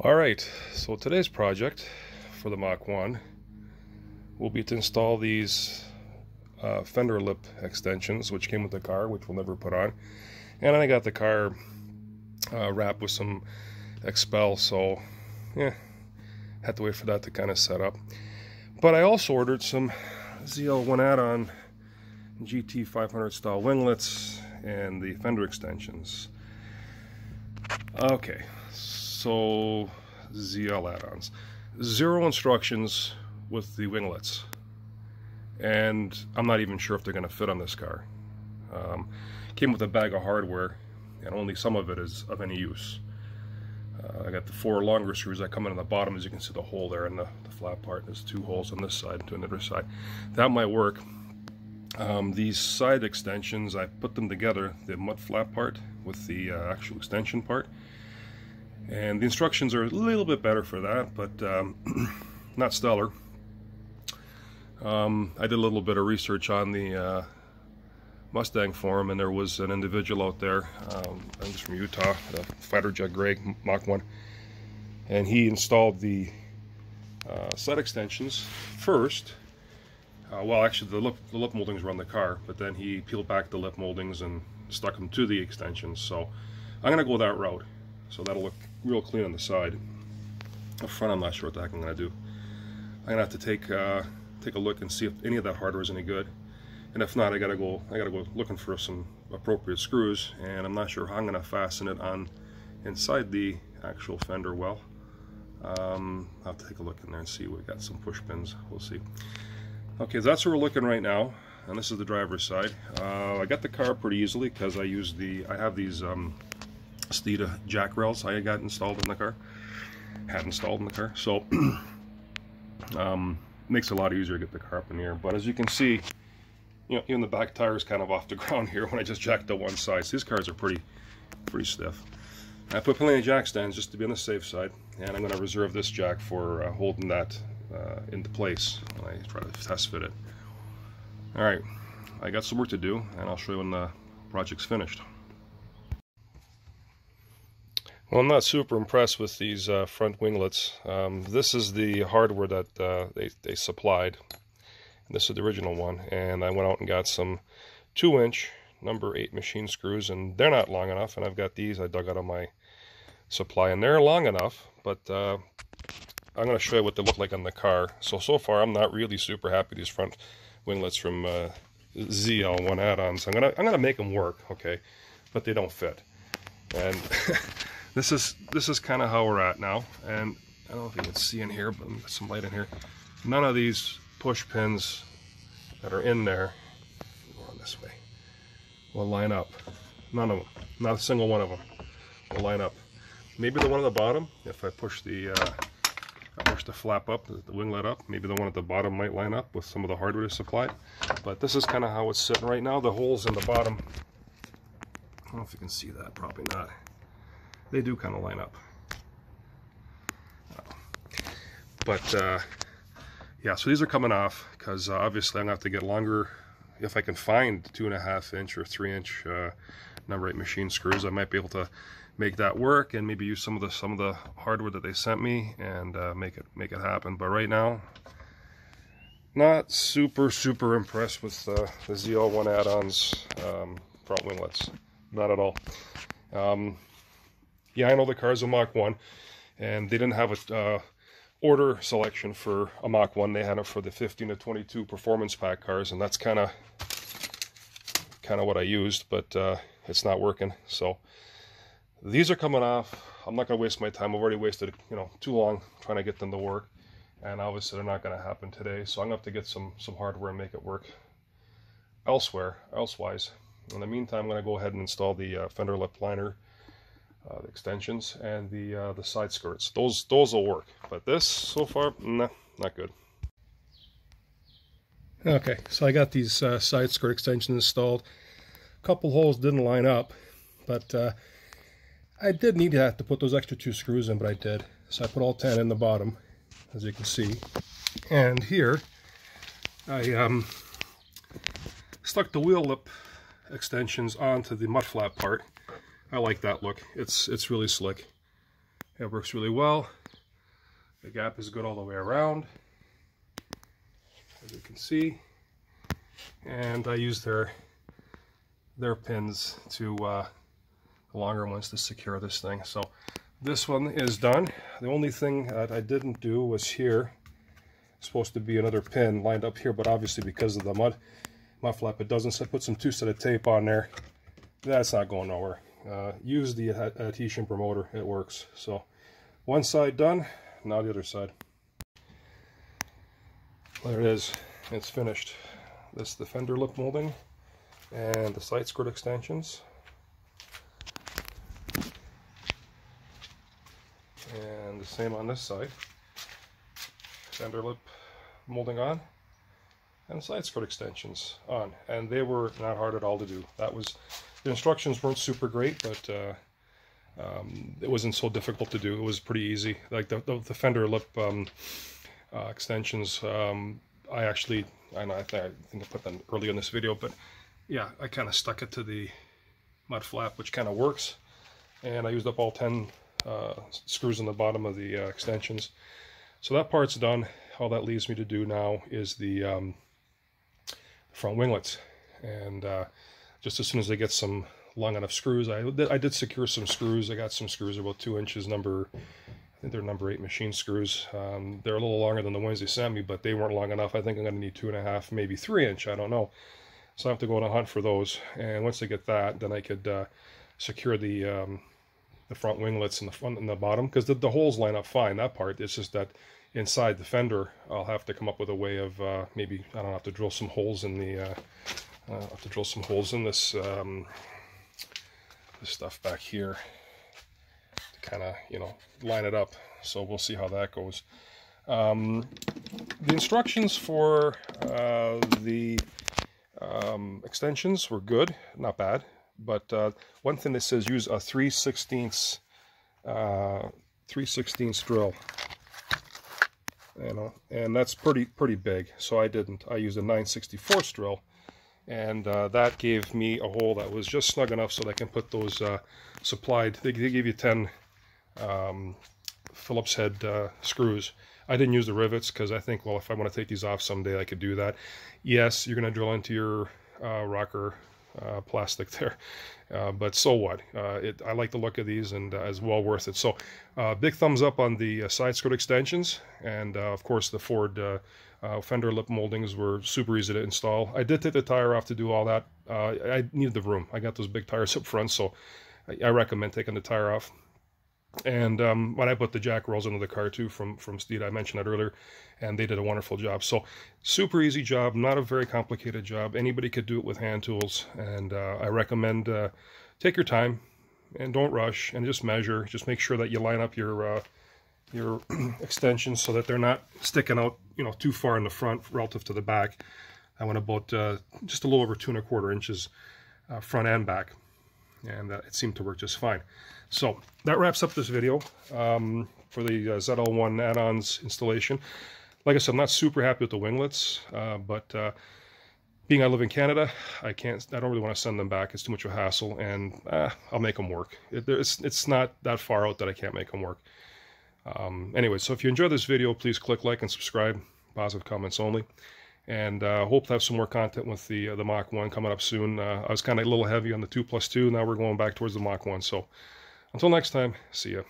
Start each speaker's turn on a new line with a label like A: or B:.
A: Alright, so today's project for the Mach 1 will be to install these fender lip extensions which came with the car, which we'll never put on. And I got the car wrapped with some Expel, so yeah, had to wait for that to kind of set up. But I also ordered some ZL1 Addons GT 500 style winglets and the fender extensions. Okay, so ZL add-ons. Zero instructions with the winglets, and I'm not even sure if they're going to fit on this car. Came with a bag of hardware, and only some of it is of any use. I got the 4 longer screws that come in on the bottom. As you can see, the hole there in the flat part. There's 2 holes on this side and 2 on the other side. That might work. These side extensions, I put them together, the mud flat part with the actual extension part. And the instructions are a little bit better for that, but not stellar. I did a little bit of research on the Mustang forum, and there was an individual out there, I think he's from Utah, Fighter Jet Greg, Mach 1, and he installed the side extensions first. Well, actually, the lip moldings were on the car, but then he peeled back the lip moldings and stuck them to the extensions. So I'm going to go that route. So that'll look real clean on the side. Up front, I'm not sure what the heck I'm going to do. I'm going to have to take a look and see if any of that hardware is any good. And if not, I gotta go looking for some appropriate screws, and I'm not sure how I'm going to fasten it on inside the actual fender well. I'll have to take a look in there and see. We've got some push pins. We'll see. Okay, that's where we're looking right now, and this is the driver's side. I got the car pretty easily because I have these Steeda jack rails I got installed in the car, so makes it a lot easier to get the car up in the air. But as you can see, you know, even the back tire is kind of off the ground here when I just jacked to one side. So these cars are pretty stiff. I put plenty of jack stands just to be on the safe side, and I'm going to reserve this jack for holding that into place when I try to test fit it. Alright, I got some work to do, and I'll show you when the project's finished. Well, I'm not super impressed with these front winglets. This is the hardware that they supplied. This is the original one, and I went out and got some 2-inch number 8 machine screws, and they're not long enough, and I've got these I dug out of my supply, and they're long enough, but I'm going to show you what they look like on the car. So far I'm not really super happy with these front winglets from ZL1 Addons. I'm gonna make them work, okay, but they don't fit. And this is kind of how we're at now, and I don't know if you can see in here, but I've got some light in here. None of these push pins that are in there, go on this way, will line up. None of them, not a single one of them will line up. Maybe the one at the bottom, if I push the flap up, the winglet up, maybe the one at the bottom might line up with some of the hardware supplied. But this is kind of how it's sitting right now. The holes in the bottom, I don't know if you can see that, probably not. They do kind of line up. But yeah, so these are coming off because obviously I'm going to have to get longer. If I can find 2.5-inch or 3-inch number 8 machine screws, I might be able to make that work and maybe use some of the hardware that they sent me and make it happen. But right now, not super impressed with the ZL1 Addons front winglets. Not at all. Yeah, I know the car's a Mach 1, and they didn't have a order selection for a Mach 1. They had it for the 15 to 22 performance pack cars, and that's kind of what I used, but it's not working. So these are coming off. I'm not going to waste my time. I've already wasted, too long trying to get them to work, and obviously they're not going to happen today. So I'm going to have to get some hardware and make it work elsewise. In the meantime, I'm going to go ahead and install the fender lip liner, the extensions, and the side skirts. Those will work, but this so far, nah, not good. Okay, so I got these side skirt extensions installed. A couple holes didn't line up, but I did need to have to put those extra 2 screws in, but I did. So I put all 10 in the bottom, as you can see. And here, I stuck the wheel lip extensions onto the mud flap part. I like that look. It's really slick. It works really well. The gap is good all the way around, as you can see. And I use their pins to the longer ones to secure this thing. So this one is done. The only thing that I didn't do was here. It's supposed to be another pin lined up here, but obviously because of the mud flap, it doesn't. So I put some 2 set of tape on there. That's not going nowhere. Use the adhesion promoter, it works. So one side done, now the other side. There it is, it's finished. This is the fender lip molding and the side skirt extensions. And the same on this side. Fender lip molding on and side skirt extensions on. And they were not hard at all to do. The instructions weren't super great, but it wasn't so difficult to do. It was pretty easy. Like the fender lip extensions, I think I put them early in this video, but yeah, I kind of stuck it to the mud flap, which kind of works. And I used up all 10 screws in the bottom of the extensions. So that part's done. All that leaves me to do now is the front winglets. And just as soon as I get some long enough screws, I did secure some screws. I got some screws about 2 inches, I think they're number 8 machine screws. They're a little longer than the ones they sent me, but they weren't long enough. I think I'm going to need 2.5, maybe 3 inch, I don't know. So I have to go on a hunt for those. And once I get that, then I could secure the front winglets in the front and the bottom, because the holes line up fine, that part. It's just that inside the fender, I'll have to come up with a way of maybe, I don't know, have to drill some holes in the this this stuff back here to kind of, you know, line it up. So we'll see how that goes. The instructions for the extensions were good, not bad, but one thing that says use a 3/16 drill, you know, and that's pretty big. So I didn't. I used a 9/64 drill. And that gave me a hole that was just snug enough so that I can put those supplied. They give you 10 Phillips head screws. I didn't use the rivets because I think, well, if I want to take these off someday, I could do that. Yes, you're going to drill into your rocker plastic there, but so what? I like the look of these, and it's well worth it. So big thumbs up on the side skirt extensions, and of course the Ford fender lip moldings were super easy to install. I did take the tire off to do all that. I needed the room. I got those big tires up front, so I recommend taking the tire off. And when I put the jack rolls into the car too from Steed, I mentioned that earlier, and they did a wonderful job. So super easy job, not a very complicated job. Anybody could do it with hand tools, and I recommend take your time and don't rush, and just measure. Just make sure that you line up your extensions so that they're not sticking out, you know, too far in the front relative to the back. I went about just a little over 2¼ inches front and back, and it seemed to work just fine. So that wraps up this video for the ZL1 Addons installation. Like I said, I'm not super happy with the winglets, but being I live in Canada, I don't really want to send them back. It's too much of a hassle, and I'll make them work. It's not that far out that I can't make them work. Anyway, so if you enjoyed this video, please click like and subscribe. Positive comments only. And hope to have some more content with the Mach 1 coming up soon. I was kind of a little heavy on the 2+2. Now we're going back towards the Mach 1. So until next time, see ya.